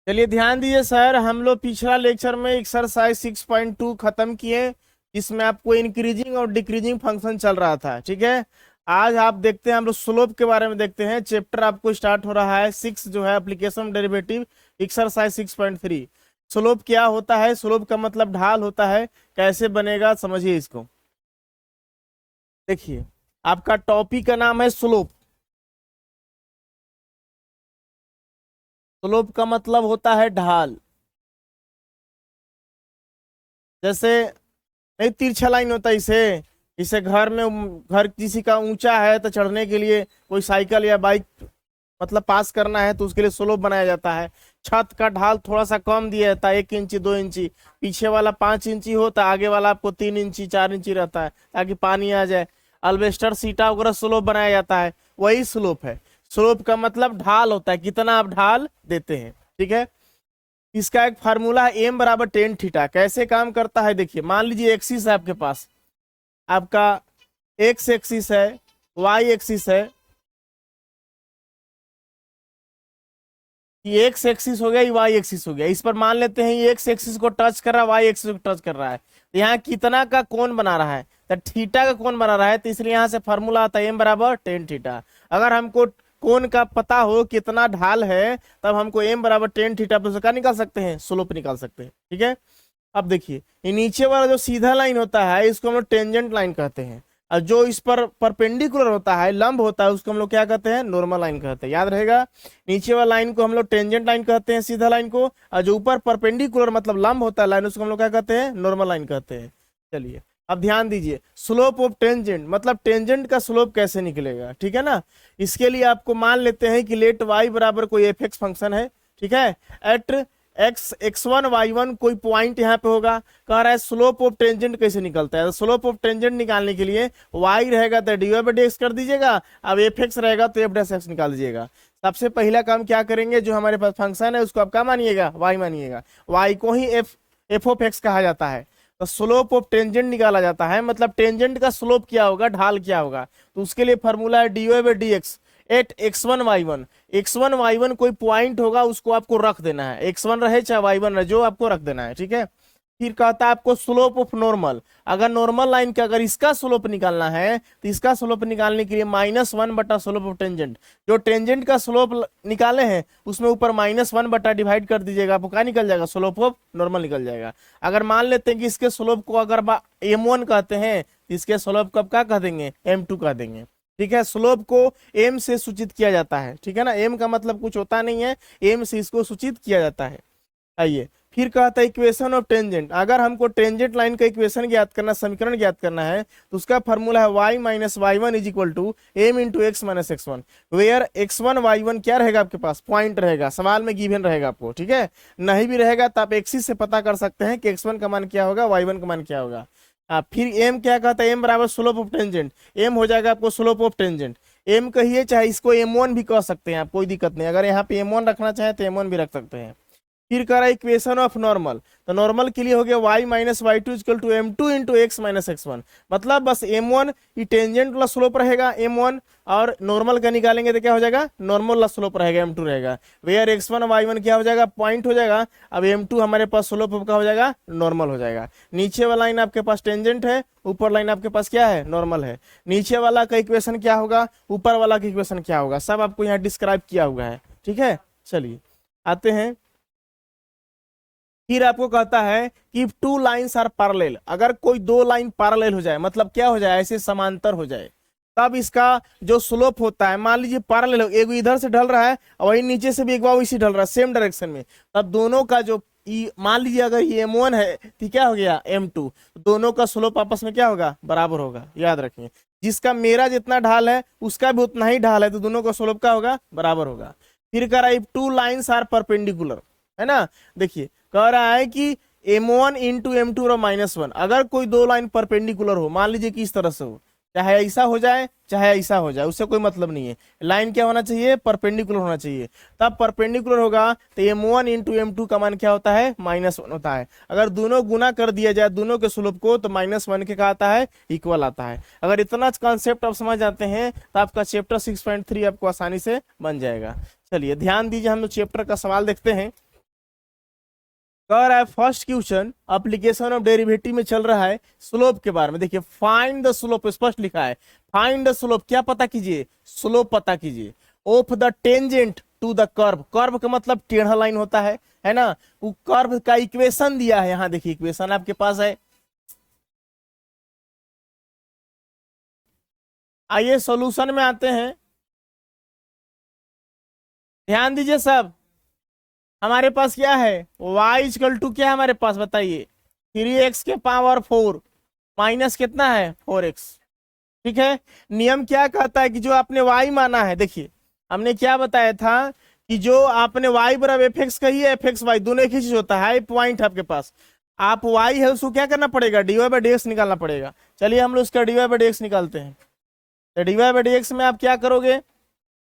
चलिए ध्यान दीजिए सर, हम लोग पिछला लेक्चर में एक्सरसाइज 6.2 खत्म किए, जिसमें आपको इंक्रीजिंग और डिक्रीजिंग फंक्शन चल रहा था। ठीक है, आज आप देखते हैं, हम लोग स्लोप के बारे में देखते हैं। चैप्टर आपको स्टार्ट हो रहा है 6 जो है एप्लीकेशन डेरिवेटिव, एक्सरसाइज 6.3। स्लोप क्या होता है? स्लोप का मतलब ढाल होता है। कैसे बनेगा समझिए इसको। देखिए, आपका टॉपिक का नाम है स्लोप। स्लोप का मतलब होता है ढाल। जैसे नहीं, तिरछा लाइन होता है इसे। इसे घर में घर किसी का ऊंचा है तो चढ़ने के लिए कोई साइकिल या बाइक मतलब पास करना है तो उसके लिए स्लोप बनाया जाता है। छत का ढाल थोड़ा सा कम दिया जाता है, 1 इंची 2 इंची। पीछे वाला 5 इंची हो तो आगे वाला आपको 3 इंची 4 इंची रहता है ताकि पानी आ जाए। अल्बेस्टर सीटा वगैरह स्लोप बनाया जाता है, वही स्लोप है। स्लोप का मतलब ढाल होता है, कितना आप ढाल देते हैं। ठीक है, इसका एक फार्मूला है एम बराबर टेन थीटा। कैसे काम करता है देखिए, मान लीजिए एक्सिस है आपके पास, आपका एक्स एक्सिस है, वाई एक्सिस है। ये एक्स एक्सिस हो गया, ये वाई एक्सिस हो गया। इस पर मान लेते हैं ये एक्स एक्सिस को टच कर रहा है, वाई एक्सिस को टच कर रहा है। तो यहाँ कितना का कोण बना रहा है? तो थीटा का कोण बना रहा है, तो इसलिए यहाँ से फार्मूला आता है एम बराबर टेन थीटा। अगर हमको कोण का पता हो कितना ढाल है, तब हमको एम बराबर टेन थीटा पर क्या निकाल सकते हैं? स्लोप निकाल सकते हैं। ठीक है, अब देखिए, ये नीचे वाला जो सीधा लाइन होता है इसको हम लोग टेंजेंट लाइन कहते हैं, और जो इस पर परपेंडिकुलर होता है, लंब होता है, उसको हम लोग क्या कहते हैं? नॉर्मल लाइन कहते हैं। याद रहेगा, नीचे वाला लाइन को हम लोग टेंजेंट लाइन कहते हैं, सीधा लाइन को, और जो ऊपर परपेंडिकुलर मतलब लंब होता है लाइन, उसको हम लोग क्या कहते हैं? नॉर्मल लाइन कहते हैं। चलिए अब ध्यान दीजिए, स्लोप ऑफ टेंजेंट मतलब टेंजेंट का स्लोप कैसे निकलेगा। ठीक है ना, इसके लिए आपको मान लेते हैं कि लेट वाई बराबर कोई एफ एक्स फंक्शन है। ठीक है, एट x1 y1 कोई पॉइंट यहाँ पे होगा। कह रहा है स्लोप ऑफ टेंजेंट कैसे निकलता है। तो स्लोप ऑफ टेंजेंट निकालने के लिए y रहेगा तो dy बाई dx कर दीजिएगा, अब fx रहेगा तो f डैश x निकाल दीजिएगा। सबसे पहला काम क्या करेंगे, जो हमारे पास फंक्शन है उसको आप क्या मानिएगा? y मानिएगा। y को ही f ऑफ x कहा जाता है। तो स्लोप ऑफ टेंजेंट निकाला जाता है, मतलब टेंजेंट का स्लोप क्या होगा, ढाल क्या होगा। तो उसके लिए फॉर्मूला है dy by dx eight x1 y1। x1 y1 कोई पॉइंट होगा, उसको आपको रख देना है, x1 रहे चाहे y1 रहे, जो आपको रख देना है। ठीक है, फिर कहता है आपको स्लोप ऑफ नॉर्मल। अगर नॉर्मल लाइन का अगर इसका स्लोप निकालना है तो इसका स्लोप निकालने के लिए -1 बटा स्लोप ऑफ टेंजेंट। जो टेंजेंट का स्लोप निकाले हैं उसमें ऊपर -1 बटा डिवाइड कर दीजिएगा, आपको क्या निकल जाएगा? स्लोप ऑफ नॉर्मल निकल जाएगा। अगर मान लेते हैं कि इसके स्लोप को अगर m1 कहते हैं, इसके स्लोप को आप क्या कह देंगे? m2 कह देंगे। ठीक है, स्लोप को एम से सूचित किया जाता है। ठीक है ना, एम का मतलब कुछ होता नहीं है, एम से इसको सूचित किया जाता है। आइए फिर कहता है इक्वेशन ऑफ टेंजेंट। अगर हमको टेंजेंट लाइन का इक्वेशन ज्ञात करना, समीकरण ज्ञात करना है, तो उसका फॉर्मूला है y minus y1 is equal to m into x minus x1, where x1 y1 क्या रहेगा आपके पास? पॉइंट रहेगा, सवाल में गिवन रहेगा आपको। ठीक है, नहीं भी रहेगा तो आप एक्सिस से पता कर सकते हैं कि x1 का मान क्या होगा, y1 का मान क्या होगा। फिर एम क्या कहता है? एम बराबर स्लोप ऑफ टेंजेंट। एम हो जाएगा आपको स्लोप ऑफ टेंजेंट। एम कहिए चाहे इसको m1 भी कह सकते हैं आप, कोई दिक्कत नहीं। अगर यहाँ पे m1 रखना चाहे तो m1 भी रख सकते हैं। फिर कह रहा है इक्वेशन ऑफ नॉर्मल। तो नॉर्मल के लिए हो गया y minus y two equal to m2 into x minus x1। मतलब बस m1 ये टेंजेंट वाला स्लोप रहेगा m1, और नॉर्मल का निकालेंगे तो क्या हो जाएगा? नॉर्मल वाला स्लोप रहेगा m2 रहेगा। वेयर x1 y1 क्या हो जाएगा? पॉइंट हो जाएगा। अब m2 हमारे पास स्लोप का हो जाएगा, नॉर्मल हो जाएगा। नीचे वाला लाइन आपके पास टेंजेंट है, ऊपर लाइन आपके पास क्या है? नॉर्मल है। नीचे वाला का इक्वेशन क्या होगा, ऊपर वाला का इक्वेशन क्या होगा, सब आपको यहाँ डिस्क्राइब किया हुआ है। ठीक है, चलिए आते हैं। फिर आपको कहता है कि टू लाइन्स आर पैरेलल। अगर कोई दो लाइन पैरेलल हो जाए, मतलब क्या हो जाए? ऐसे समांतर हो जाए, तब इसका जो स्लोप होता है, मान लीजिए पैरेलल हो, एक इधर से ढल रहा है और वही नीचे से भी एक बार वैसे ढल रहा है सेम डायरेक्शन में, तब दोनों का जो मान लीजिए अगर ये m1 है तो क्या हो गया? m2। दोनों का स्लोप आपस में क्या होगा? बराबर होगा। याद रखिए, जिसका मेरा जितना ढाल है उसका भी उतना ही ढाल है, तो दोनों का स्लोप क्या होगा? बराबर होगा। फिर कह रहा है टू लाइन्स आर परपेंडिकुलर, है ना। देखिए कह रहा है कि m1 इंटू m2 और -1। अगर कोई दो लाइन परपेंडिकुलर हो, मान लीजिए कि इस तरह से हो, चाहे ऐसा हो जाए चाहे ऐसा हो जाए, उससे कोई मतलब नहीं है। लाइन क्या होना चाहिए? परपेंडिकुलर होना चाहिए। तब परपेंडिकुलर होगा तो m1 इंटू m2 का मान क्या होता है? -1 होता है। अगर दोनों गुना कर दिया जाए दोनों के स्लोप को, तो -1 के क्या आता है? इक्वल आता है। अगर इतना कॉन्सेप्ट आप समझ जाते हैं तो आपका चैप्टर 6.3 आपको आसानी से बन जाएगा। चलिए ध्यान दीजिए, हम लोग चैप्टर का सवाल देखते हैं। कह रहा है first question application of derivative में चल रहा है स्लोप के बारे में। देखिए फाइंड द स्लोप, स्पष्ट लिखा है फाइंड द स्लोप, क्या पता कीजिए, स्लोप पता कीजिए of the tangent to the curve. Curve का मतलब टेढ़ा लाइन होता है ना। वो कर्व का इक्वेशन दिया है, यहाँ देखिए इक्वेशन आपके पास है। आइए सॉल्यूशन में आते हैं, ध्यान दीजिए सब। हमारे पास क्या है, y इक्वल टू क्या है हमारे पास बताइए, 3x के पावर 4 माइनस कितना है 4x। ठीक है, नियम क्या कहता है कि जो आपने y माना है, देखिए हमने क्या बताया था कि जो आपने y बराबर एफ एक्स कही है, एफ एक्स वाई दोनों एक ही चीज होता है। पॉइंट आपके पास, आप y है उसको क्या करना पड़ेगा, dy बाई डी एक्स निकालना पड़ेगा। चलिए हम लोग उसका dy बाई डी एक्स निकालते हैं। तो dy बाई डी एक्स में आप क्या करोगे,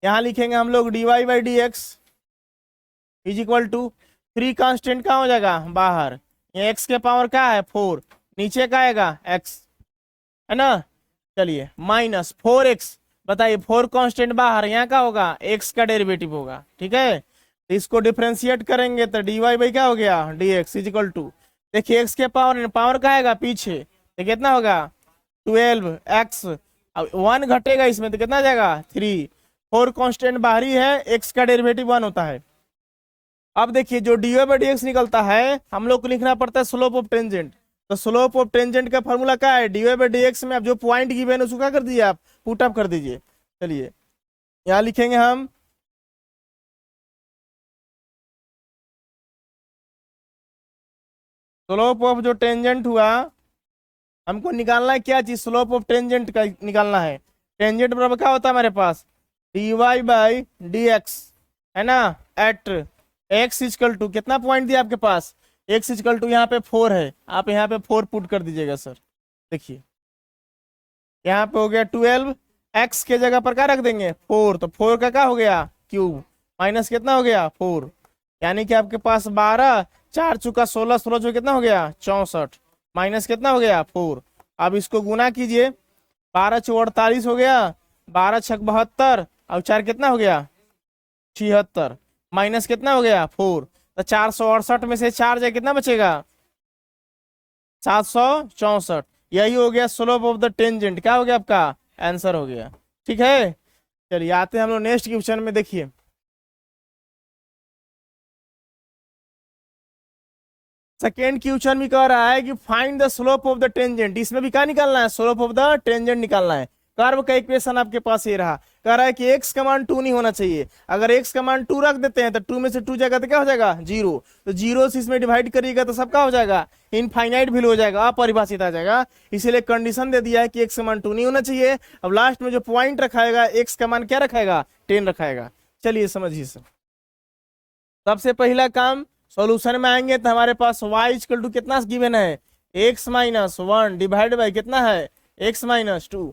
यहाँ लिखेंगे हम लोग dy by d x is equal to 3 constant कहाँ हो जाएगा बाहर, ये x के पावर क्या है 4, नीचे का आएगा x, है ना। चलिए माइनस 4x, बताइए 4 कांस्टेंट बाहर, यहाँ का होगा x का डेरिवेटिव होगा। ठीक है, तो इसको डिफरेंशिएट करेंगे तो dy बाई क्या हो गया dx इज इक्वल टू, देखिए x के पावर पावर का आएगा पीछे, तो कितना होगा 12x, अब 1 घटेगा इसमें तो कितना आ जाएगा 3, 4 कांस्टेंट बाहरी है, x का डेरिवेटिव 1 होता है। अब देखिए जो dy बाई डी एक्स निकलता है, हम लोग को लिखना पड़ता है स्लोप ऑफ टेंजेंट। तो स्लोप ऑफ टेंजेंट का फॉर्मूला क्या है, dy बाई डी एक्स में आप जो पॉइंट गिवन है उसको क्या कर दीजिए, आप पुट अप कर दीजिए। चलिए यहाँ लिखेंगे हम स्लोप ऑफ जो टेंजेंट हुआ, हमको निकालना है क्या चीज, स्लोप ऑफ टेंजेंट का निकालना है। टेंजेंट बराबर क्या होता है हमारे पास dy बाई डी एक्स, है ना, एट x इक्वल टू कितना पॉइंट दिया आपके पास, x इक्वल टू यहाँ पे 4 है, आप यहाँ पे 4 पुट कर दीजिएगा सर। देखिए यहाँ पे हो गया 12, x के जगह पर क्या रख देंगे 4, तो 4 का क्या हो गया क्यूब, माइनस कितना हो गया 4, यानी कि आपके पास 12, 4 चुका 16, 16 चुका कितना हो गया 64, माइनस कितना हो गया 4। अब इसको गुना कीजिए, 12 चौ 48 हो गया, 12 छक 72 और 4 कितना हो गया 76, माइनस कितना हो गया 4, तो 468 में से 4 जाए कितना बचेगा 764। यही हो गया स्लोप ऑफ द टेंजेंट, क्या हो गया आपका आंसर हो गया। ठीक है, चलिए आते हैं हम लोग नेक्स्ट क्वेश्चन में। देखिए सेकेंड क्वेश्चन भी कह रहा है कि find the slope of the tangent, इसमें भी क्या निकालना है स्लोप ऑफ द टेंजेंट निकालना है। कर्व का इक्वेशन आपके पास ये रहा, कह रहा है कि x का मान 2 नहीं होना चाहिए, अगर x का मान 2 रख देते हैं तो 2 में से 2 जाएगा तो क्या हो जाएगा 0, तो 0 से इसमें डिवाइड करिएगा तो सब क्या हो जाएगा इनफाइनाइट वैल्यू हो जाएगा, अपरिभाषित आ जाएगा। इसीलिए कंडीशन दे दिया है कि x का मान 2 नहीं होना चाहिए। अब लास्ट में जो पॉइंट रखाएगा x का मान क्या रखाएगा 10 रखाएगा। चलिए समझिए सर, सबसे पहला काम सॉल्यूशन में आएंगे तो हमारे पास y इक्वल टू कितना गिवन है x माइनस 1 डिवाइड बाई कितना है x माइनस 2।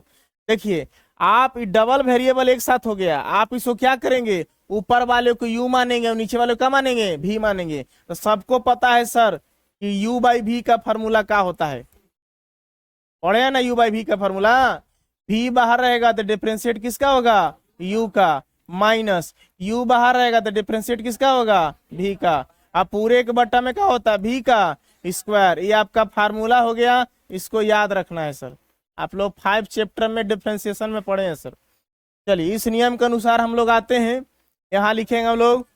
देखिए आप डबल वेरिएबल एक साथ हो गया, आप इसको क्या करेंगे ऊपर वाले को u मानेंगे और नीचे वाले को क्या मानेंगे v मानेंगे। तो सबको पता है सर कि u बाई v का फॉर्मूला क्या होता है, पढ़े ना u बाई v का फॉर्मूला, v बाहर रहेगा तो डिफरेंशिएट किसका होगा u का, माइनस u बाहर रहेगा तो डिफरेंशिएट किसका होगा v का, अब पूरे के बट्टा में क्या होता है v का स्क्वायर। ये आपका फार्मूला हो गया, इसको याद रखना है सर, आप लोग 5 चैप्टर में डिफरेंशिएशन में पढ़े हैं सर। चलिए इस नियम के अनुसार हम लोग आते हैं, यहाँ लिखेंगे हम लोग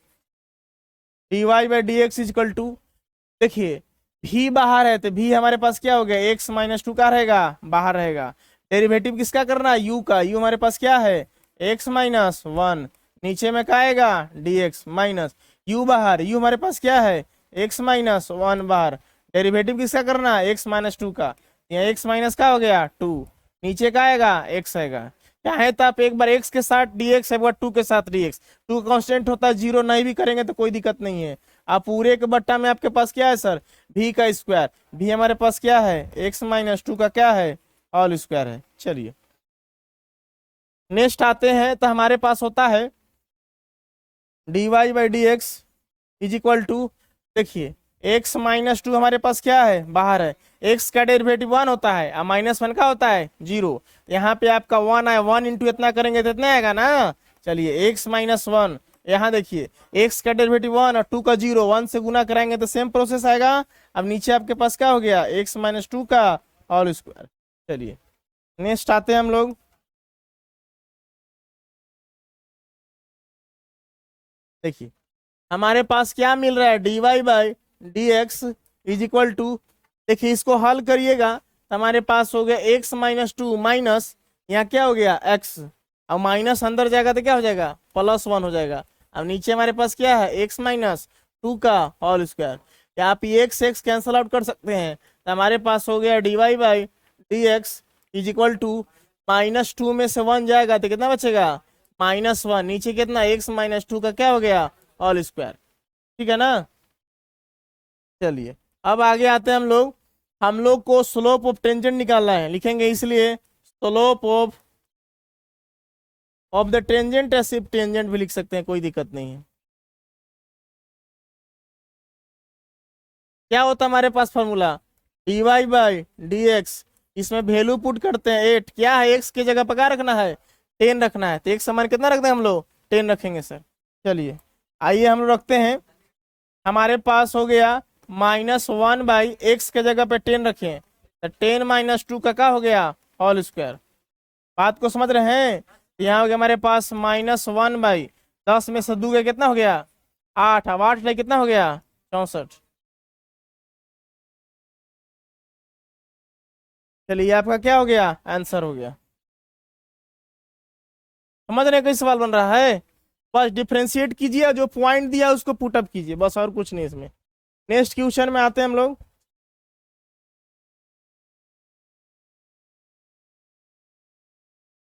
dy by d x equal to, देखिए v बाहर है तो v हमारे पास क्या हो गया x माइनस 2 का रहेगा बाहर रहेगा, डेरिवेटिव किसका करना है u का, u हमारे पास क्या है x माइनस 1, नीचे में क्या आएगा dx माइनस u बाहर, u हमारे पास क्या है x माइनस 1 बाहर, डेरिवेटिव किसका करना है x माइनस 2 का, यहाँ x माइनस का हो गया 2, नीचे का आएगा x आएगा, चाहे तो आप एक बार x के साथ dx, एक बार 2 के साथ dx, 2 कांस्टेंट होता है 0 नहीं भी करेंगे तो कोई दिक्कत नहीं है। आप पूरे के बट्टा में आपके पास क्या है सर v का स्क्वायर, v हमारे पास क्या है x माइनस 2 का क्या है ऑल स्क्वायर है। चलिए नेक्स्ट आते हैं तो हमारे पास होता है dy by d x is equal to, देखिए x माइनस 2 हमारे पास क्या है बाहर है, x का डेरिवेटिव 1 होता है और माइनस 1 का होता है 0, यहाँ पे आपका 1 आए 1 इंटू इतना करेंगे तो इतना आएगा ना। चलिए x माइनस 1 यहाँ देखिए x का डेरिवेटिव 1 और 2 का 0, 1 से गुना कराएंगे तो सेम प्रोसेस आएगा। अब नीचे आपके पास क्या हो गया, x माइनस 2 का होल स्क्वायर। चलिए नेक्स्ट आते हैं हम लोग। देखिए हमारे पास क्या मिल रहा है, dy by d x is equal to, देखिए इसको हल करिएगा तो हमारे पास हो गया x माइनस 2 माइनस यहाँ क्या हो गया x, अब माइनस अंदर जाएगा तो क्या हो जाएगा, +1 हो जाएगा। अब नीचे हमारे पास क्या है, x माइनस 2 का होल स्क्वायर, या आप ये x कैंसल आउट कर सकते हैं तो हमारे पास हो गया dy by d x is equal to, -2 में से 1 जाएगा तो कितना बचेगा, -1, नीचे कितना x माइनस 2 का क्या हो गया होल स्क्वायर। ठीक है ना। चलिए अब आगे आते हैं हम लोग को स्लोप ऑफ टेंजेंट निकालना है, लिखेंगे इसलिए स्लोप ऑफ द टेंजेंट, या सिर्फ टेंजेंट भी लिख सकते हैं, कोई दिक्कत नहीं है। क्या होता है हमारे पास formula, dy by d x, इसमें वैल्यू पुट करते हैं 8, क्या है x की जगह पर क्या रखना है, 10 रखना है, तो एक समान कितना रखते हैं हम लोग, 10 रखेंगे सर। चलिए आइए हम लोग रखते हैं, हमारे पास हो गया -1 बाई एक्स के जगह पे 10 रखें तो 10 माइनस 2 का क्या हो गया होल स्क्वायर। बात को समझ रहे हैं, तो यहाँ हो गया हमारे पास -1 बाई 10 में से 2 का कितना हो गया 8, अब 8 में कितना हो गया 64। चलिए आपका क्या हो गया, आंसर हो गया। समझ रहे हैं कोई सवाल बन रहा है, बस डिफ्रेंशिएट कीजिए, जो पॉइंट दिया उसको पुटअप कीजिए, बस और कुछ नहीं इसमें। नेक्स्ट क्वेश्चन में आते हैं हम लोग।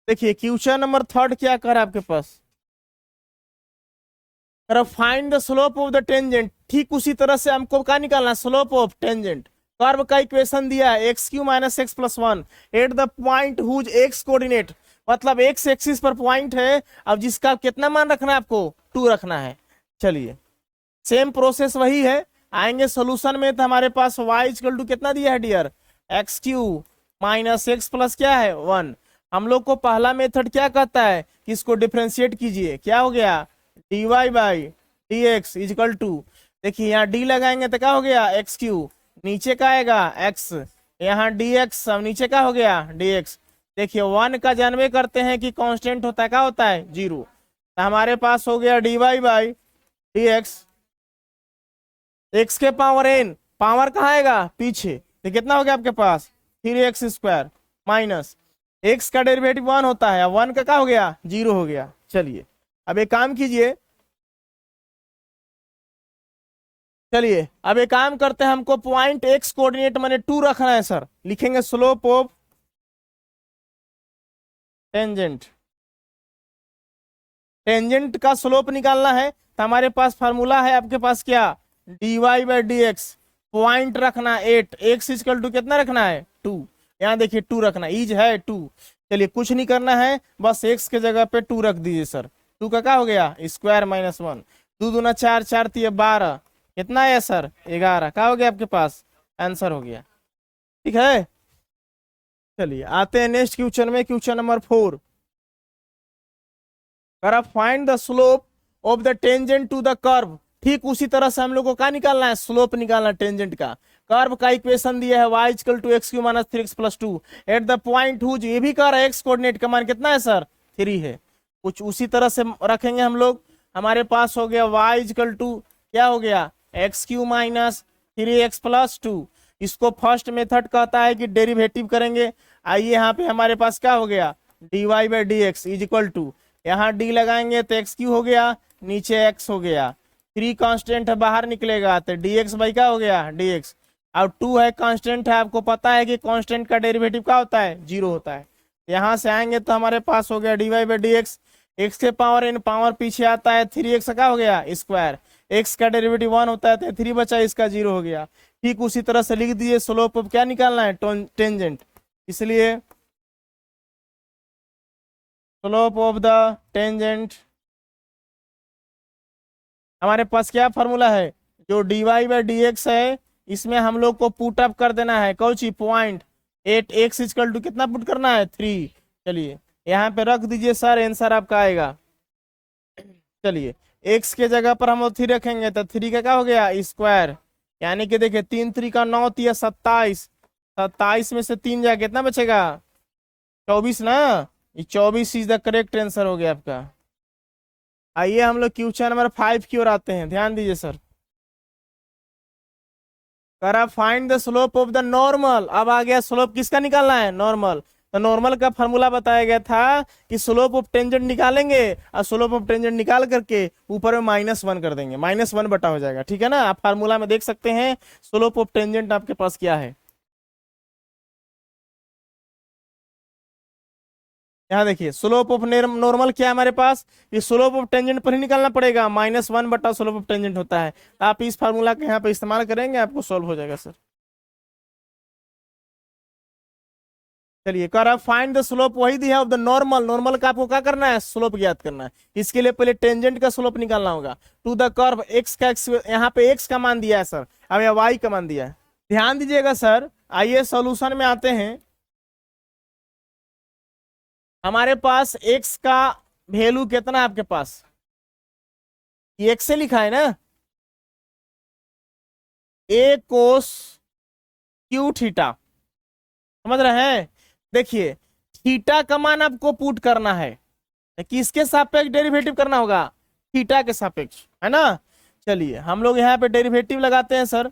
देखिए क्वेश्चन नंबर 3 क्या कर रहा है आपके पास, find the slope of the tangent, ठीक उसी तरह से हमको क्या निकालना है, स्लोप ऑफ टेंजेंट। कर्व का इक्वेशन दिया है x³ minus x plus 1 at the point whose x coordinate, मतलब x एक्सिस पर पॉइंट है, अब जिसका कितना मान रखना है आपको, 2 रखना है। चलिए सेम प्रोसेस वही है, आएंगे सोल्यूशन में तो हमारे पास y इक्वल टू कितना दिया है dear, x³ minus x plus क्या है 1। हम लोग को पहला मेथड क्या कहता है कि इसको डिफ्रेंशिएट कीजिए, क्या हो गया dy by d x is equal to, देखिए यहाँ d लगाएंगे तो क्या हो गया x³, नीचे का आएगा x, यहाँ dx, अब नीचे का हो गया dx। देखिए 1 का जानवे करते हैं कि कांस्टेंट होता है, क्या होता है 0, तो हमारे पास हो गया dy by d x, x के पावर n, पावर कहाँ आएगा पीछे, तो कितना हो गया आपके पास 3x² माइनस x का डेरिवेटिव 1 होता है, 1 का क्या हो गया 0 हो गया। चलिए अब एक काम कीजिए, चलिए अब एक काम करते हैं, हमको पॉइंट x कोऑर्डिनेट मैंने 2 रखना है सर, लिखेंगे स्लोप ऑफ टेंजेंट, टेंजेंट का स्लोप निकालना है तो हमारे पास फार्मूला है आपके पास क्या, dy by d x, point रखना 8, x इक्वल टू कितना रखना है 2, यहाँ देखिए 2 रखना, इज है 2। चलिए कुछ नहीं करना है, बस x के जगह पे 2 रख दीजिए सर, 2 का क्या हो गया स्क्वायर माइनस 1, 2 दूना 4, 4 3 12, कितना है सर 11, क्या हो गया आपके पास आंसर हो गया। ठीक है चलिए आते हैं नेक्स्ट क्वेश्चन में, question number 4, find the slope of the tangent to the curve, ठीक उसी तरह से हम लोग को क्या निकालना है, स्लोप निकालना टेंजेंट का। कर्व का इक्वेशन दिया है y equal to x³ minus 3x plus 2 at the point whose, ये भी कर रहा है x कोऑर्डिनेट का मान कितना है सर 3 है, कुछ उसी तरह से रखेंगे हम लोग। हमारे पास हो गया y इक्वल टू क्या हो गया x³ माइनस 3x प्लस 2, इसको फर्स्ट मेथड कहता है कि डेरिवेटिव करेंगे। आइए यहाँ पे हमारे पास क्या हो गया dy by d x is equal to, यहाँ d लगाएंगे तो x³ हो गया, नीचे x हो गया, 3 कांस्टेंट है बाहर निकलेगा तो dx बाई क्या हो गया dx, अब 2 है कांस्टेंट है, आपको पता है कि कांस्टेंट का डेरिवेटिव क्या होता है 0 होता है। यहाँ से आएंगे तो हमारे पास हो गया dy by d x, x के पावर n, पावर पीछे आता है 3x का हो गया स्क्वायर, x का डेरिवेटिव 1 होता है तो 3 बचा, इसका 0 हो गया। ठीक उसी तरह से लिख दीजिए स्लोप ऑफ क्या निकालना है टेंजेंट, इसलिए स्लोप ऑफ द टेंजेंट हमारे पास क्या फार्मूला है, जो dy बाई डी एक्स है इसमें हम लोग को पुट अप कर देना है कौची पॉइंट 8, x इक्वल टू कितना पुट करना है 3। चलिए यहाँ पे रख दीजिए सर, आंसर आपका आएगा, चलिए एक्स के जगह पर हम लोग 3 रखेंगे तो 3 का क्या हो गया स्क्वायर, यानी कि देखिए 3 3 का 9 3 27, 27 में से 3 जाए कितना बचेगा 24 ना। ये 24 इज द करेक्ट आंसर हो गया आपका। आइए हम लोग क्वेश्चन नंबर 5 की ओर आते हैं, ध्यान दीजिए सर। करा find the slope of the normal. अब आ गया स्लोप किसका निकालना है, नॉर्मल। तो नॉर्मल का फॉर्मूला बताया गया था कि स्लोप ऑफ टेंजेंट निकालेंगे और स्लोप ऑफ टेंजेंट निकाल करके ऊपर में -1 कर देंगे, -1 बटा हो जाएगा, ठीक है ना। आप फार्मूला में देख सकते हैं स्लोप ऑफ टेंजेंट आपके पास क्या है। यहाँ देखिए स्लोप ऑफ नॉर्मल क्या है हमारे पास, ये स्लोप ऑफ टेंजेंट पर ही निकालना पड़ेगा, -1 बटा स्लोप ऑफ टेंजेंट होता है। आप इस फार्मूला के यहाँ पे इस्तेमाल करेंगे आपको सॉल्व हो जाएगा सर। चलिए कह रहा फाइंड द स्लोप, वही दिया ऑफ द नॉर्मल। नॉर्मल का आपको क्या करना है, स्लोप ज्ञात करना है। इसके लिए पहले टेंजेंट का स्लोप निकालना होगा। टू द कर्व एक्स का यहाँ पे एक्स का मान दिया है सर, अब यहाँ वाई का मान दिया है। ध्यान दीजिएगा सर, आइए सॉल्यूशन में आते हैं। हमारे पास एक्स का वैल्यू कितना है आपके पास, ये एक्स से लिखा है ना, ए कोस क्यू थीटा, समझ रहे हैं। देखिए थीटा का मान आपको पुट करना है, किसके सापेक्ष डेरिवेटिव करना होगा, थीटा के सापेक्ष, है ना। चलिए हम लोग यहाँ पे डेरिवेटिव लगाते हैं सर,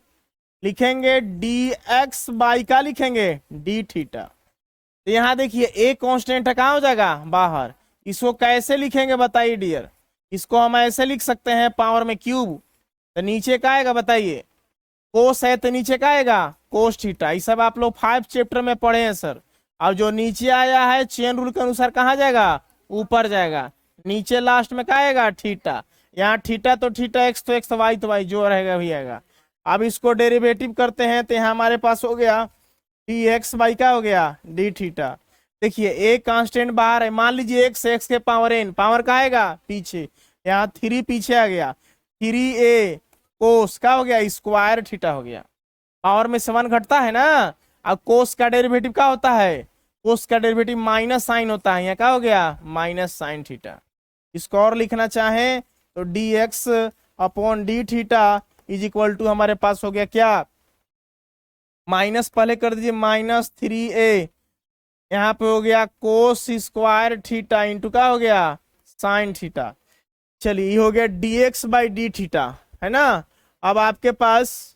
लिखेंगे डी एक्स बाई का लिखेंगे डी थीटा। तो यहाँ देखिए ए कांस्टेंट है, कहाँ हो जाएगा बाहर। इसको कैसे लिखेंगे बताइए डियर, इसको हम ऐसे लिख सकते हैं पावर में क्यूब, तो नीचे का आएगा बताइए, कोस है तो नीचे का आएगा कोस थीटा। ये सब आप लोग 5 चैप्टर में पढ़े हैं सर। और जो नीचे आया है चेन रूल के अनुसार कहाँ जाएगा, ऊपर जाएगा। नीचे लास्ट में क्या आएगा थीटा, यहाँ थीटा तो थीटा, एक्स तो एक्स, वाई तो वाई, जो रहेगा वही आएगा। अब इसको डेरिवेटिव करते हैं तो यहाँ हमारे पास हो गया डी एक्स बाई का हो गया डी थीटा। देखिए ए कांस्टेंट बाहर है, मान लीजिए एक्स, एक्स के पावर एन, पावर का आएगा पीछे, यहाँ 3 पीछे आ गया, 3a कोस का हो गया स्क्वायर थीटा हो गया। पावर में 7 घटता है ना। अब कोस का डेरिवेटिव क्या होता है, कोस का डेरिवेटिव माइनस साइन होता है, यहाँ क्या हो गया माइनस साइन थीटा। इसको और लिखना चाहें तो d x upon d theta is equal to हमारे पास हो गया क्या, माइनस पहले कर दीजिए -3a, यहाँ पे हो गया कोस स्क्वायर थीटा इंटू का हो गया साइन थीटा। चलिए ये हो गया dx बाई डी थीटा, है ना। अब आपके पास,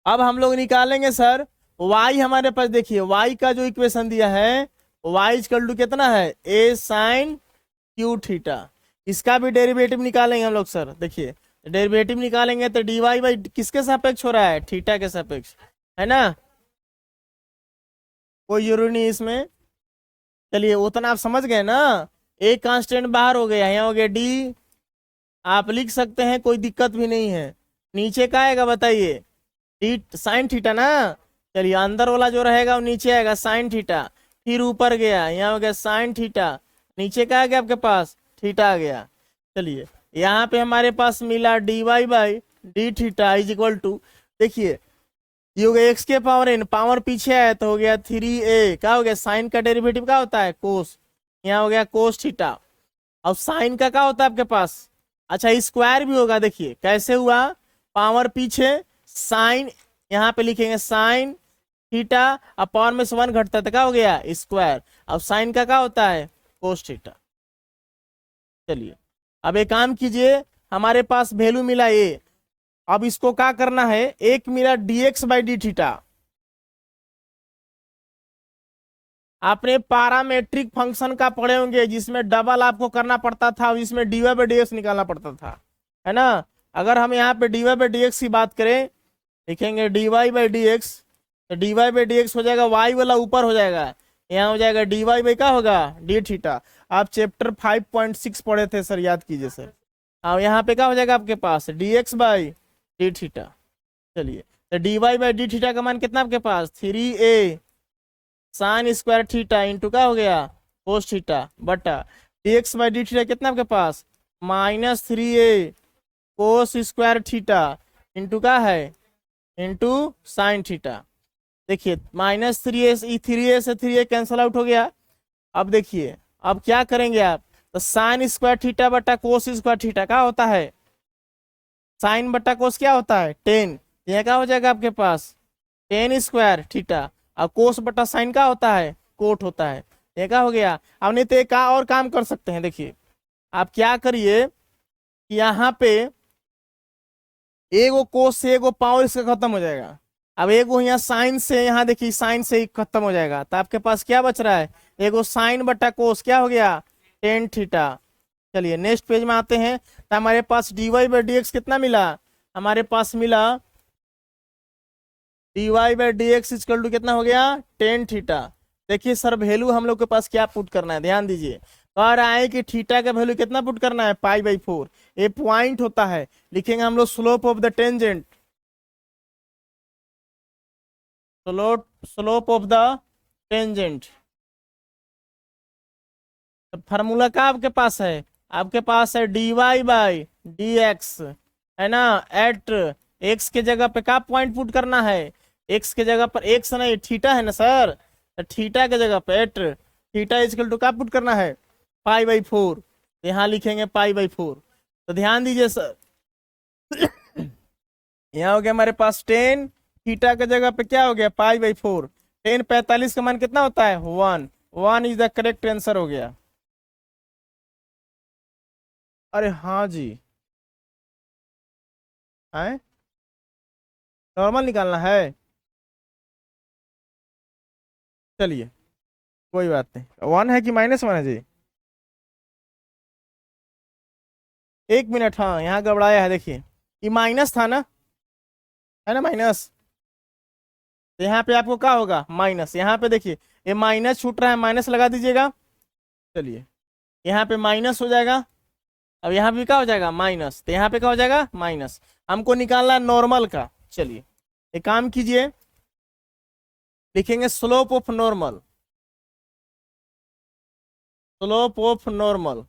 अब हम लोग निकालेंगे सर y, हमारे पास देखिए y का जो इक्वेशन दिया है y इक्वल टू कितना है a साइन क्यू थीटा। इसका भी डेरिवेटिव निकालेंगे हम लोग सर। देखिए डेरिवेटिव निकालेंगे तो dy बाई किसके सापेक्ष हो रहा है, थीटा के सापेक्ष, है ना, कोई जरूरी नहीं इसमें। चलिए उतना आप समझ गए ना। एक कांस्टेंट बाहर हो गया, यहाँ हो गया डी, आप लिख सकते हैं, कोई दिक्कत भी नहीं है। नीचे का आएगा बताइए डी साइन थीटा ना। चलिए अंदर वाला जो रहेगा वो नीचे आएगा साइन थीटा, फिर ऊपर गया, यहाँ हो गया साइन थीटा, नीचे का आ गया आपके पास थीटा आ गया। चलिए यहाँ पे हमारे पास मिला d y by d theta is equal to, देखिए ये हो गया एक्स के पावर एन, पावर पीछे आया तो हो गया 3a, क्या हो गया साइन का डेरिवेटिव क्या होता है कोस, यहाँ हो गया कोस थीटा। अब साइन का क्या होता है आपके पास, अच्छा स्क्वायर भी होगा। देखिए कैसे हुआ, पावर पीछे, साइन यहाँ पे लिखेंगे साइन थीटा, अब पावर में से 1 घटता है तो क्या हो गया स्क्वायर। अब साइन का क्या होता है कोस थीटा। चलिए अब एक काम कीजिए, हमारे पास वैल्यू मिला ए, अब इसको क्या करना है, एक मिला dx बाई डी थीटा। आपने पैरामेट्रिक फंक्शन का पढ़े होंगे जिसमें डबल आपको करना पड़ता था, जिसमें dy बाई dx निकालना पड़ता था, है ना। अगर हम यहाँ पे dy बाई dx की बात करें, लिखेंगे dy बाई dx, तो dy बाई dx हो जाएगा y वाला ऊपर हो जाएगा, यहाँ हो जाएगा dy बाई क्या होगा डी थीटा। आप चैप्टर 5.6 पढ़े थे सर, याद कीजिए सर। अब यहाँ पे क्या हो जाएगा आपके पास dx बाई डी थीटा। चलिए तो dy बाई डी थीटा का मान कितना आपके पास 3a sine square theta into क्या हो गया कोस थीटा, बटा dx बाई डी थीटा कितना आपके पास -3a cos square theta into क्या है इंटू साइन थीटा। देखिए -3a से 3a कैंसल आउट हो गया। अब देखिए अब क्या करेंगे आप, तो साइन स्क्वायर थीटा बटा कोस स्क्वायर थीटा क्या होता है, साइन बटा कोस क्या होता है 10। यह क्या हो जाएगा आपके पास 10 स्क्वायर थीटा, और कोस बटा साइन का होता है कोट होता है। ये क्या हो गया। अब नहीं तो एक और काम कर सकते हैं, देखिए आप क्या करिए कि यहाँ पे एगो कोस से एगो पावर इसका खत्म हो जाएगा। अब एगो यहाँ साइन से, यहाँ देखिए साइन से ही खत्म हो जाएगा, तो आपके पास क्या बच रहा है, एगो साइन बटा कोस क्या हो गया 10 थीटा। चलिए नेक्स्ट पेज में आते हैं, तो हमारे पास dy बाई डी एक्स कितना मिला, हमारे पास मिला dy by d x equal to कितना हो गया 10 थीटा। देखिए सर वैल्यू हम लोग के पास क्या पुट करना है, ध्यान दीजिए। कह रहा है कि थीटा का वैल्यू कितना पुट करना है π/4। ये पॉइंट होता है, लिखेंगे हम लोग slope of the tangent, slope of the tangent. तो फार्मूला का आपके पास है, आपके पास है dy बाई डी एक्स, है ना, एट एक्स के जगह पे क्या पॉइंट पुट करना है, एक्स के जगह पर एक्स नहीं थीटा है ना सर, तो थीटा के जगह पे एट थीटा इक्वल टू क्या पुट करना है π/4। यहाँ लिखेंगे π/4। तो ध्यान दीजिए सर यहाँ हो गया हमारे पास 10, थीटा के जगह पे क्या हो गया π/4। 10 45 का मान कितना होता है 1, 1 इज द करेक्ट आंसर हो गया। अरे हाँ जी, है नॉर्मल निकालना है, चलिए कोई बात नहीं। 1 है कि -1 है जी, एक मिनट, हाँ यहाँ गड़बड़ाया है, देखिए ये माइनस था ना, है ना माइनस, तो यहाँ पे आपको क्या होगा माइनस, यहाँ पे देखिए ये माइनस छूट रहा है, माइनस लगा दीजिएगा। चलिए यहाँ पे माइनस हो जाएगा, अब यहाँ पे क्या हो जाएगा माइनस, तो यहाँ पे क्या हो जाएगा माइनस। हमको निकालना नॉर्मल का, चलिए एक काम कीजिए, लिखेंगे slope of normal, slope of normal.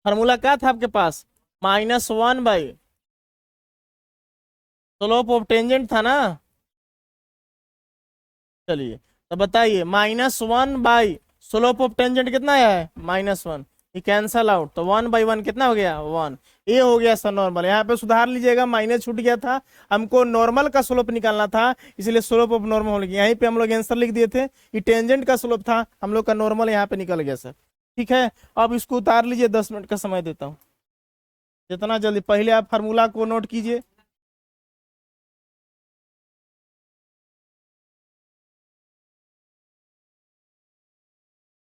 Formula क्या था आपके पास -1 बाई स्लोप ऑफ टेंजेंट था ना। चलिए तो बताइए -1 बाई स्लोप ऑफ टेंजेंट कितना है -1, ये कैंसल आउट, तो 1/1 कितना हो गया 1। ये हो गया सर नॉर्मल, यहाँ पे सुधार लीजिएगा, माइनस छूट गया था, हमको नॉर्मल का स्लोप निकालना था, इसलिए स्लोप ऑफ नॉर्मल हो गया। यहीं पे हम लोग आंसर लिख दिए थे, ये टेंजेंट का स्लोप था, हम लोग का नॉर्मल यहाँ पे निकल गया सर। ठीक है, अब इसको उतार लीजिए, 10 मिनट का समय देता हूँ, जितना जल्दी। पहले आप फार्मूला को नोट कीजिए,